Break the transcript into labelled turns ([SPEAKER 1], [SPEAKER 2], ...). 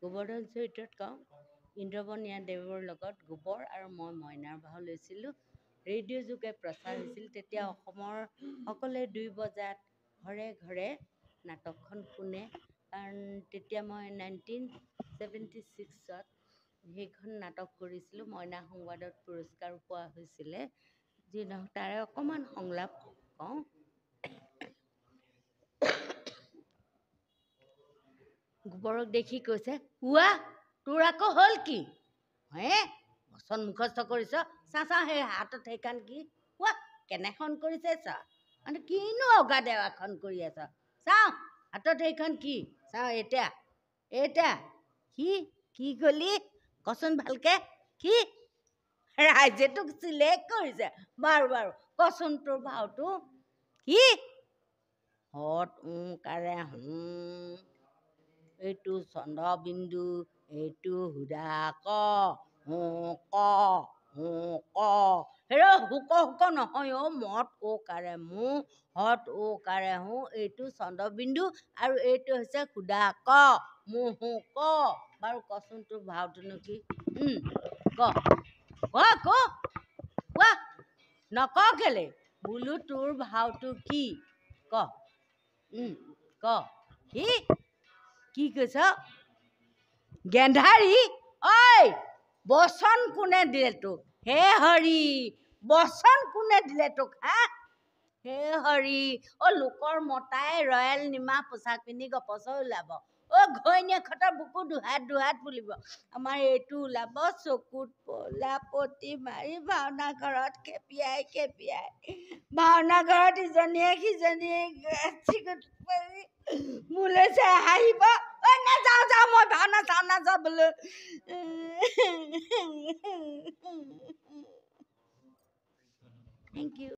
[SPEAKER 1] গোবৰ্ধন চৰিত্ৰত কওঁ, ইন্দ্ৰবনীয়া দেৱৰ লগত গোবৰ আৰু মই মইনাৰ ভাও লৈছিলোঁ। ৰেডিঅ' যোগে প্ৰচাৰ হৈছিল। তেতিয়া অসমৰ সকলোৱে 2 বজাত ঘৰে ঘৰে নাটকখন শুনে। কাৰণ তেতিয়া মই 1976ত সেইখন নাটক কৰিছিলোঁ। মইনা সংবাদত পুৰস্কাৰ পোৱা হৈছিলে। যি নহওক তাৰে অকণমান সংলাপ কওঁ। গোবৰক দেখি কৈছে, উৱা তোৰ আকৌ হ'ল কি? হে বচন মুখস্থ কৰিছ? চা সেই হাতত সেইখন কি? ৱা কেনেখন কৰিছে চা। মানে কিনো অগা দেৱাখন কৰি আছ? চাওঁ হাতত সেইখন কি? চাওঁ এতিয়া কি কলি? কচোন ভালকে কি? ৰাইজে তোক চিলেক্ট কৰিছে। বাৰু কচোন তোৰ ভাওটো কি? হত কাৰে এইটো চন্দ্ৰবিন্দু, এইটো হুদা ক ক হেৰ হুক নহয় অ' মত কাৰে মো হত কাৰে হো, এইটো চন্দ্ৰবিন্দু আৰু এইটো হৈছে হুদা ক মো ক। বাৰু কচোন তোৰ ভাওটোনো কি? কোৱা নক কেলে? বোলো তোৰ ভাওটো কি? ক কি কৈছ? গেন্ধাৰী? ঐ বচন কোনে দিলে তোক? হে হৰি বচন কোনে দিলে তোক? হা হে হৰি লোকৰ মতাই ৰয়েল নিমা পোচাক পিন্ধি গপচৰ ওলাব। ঘৈণীয়েকহঁতৰ বুকু দুহাত ফুলিব। আমাৰ এইটো ওলাব চকুত পলা পতি মাৰি ভাওনা ঘৰত খেপিয়াই ভাওনা ঘৰত ইজনীয়ে সিজনীয়ে মোলৈ চাই হাঁহিব। নাযাওঁ মই ভাওনা চাওনা চাবলৈ। Thank U.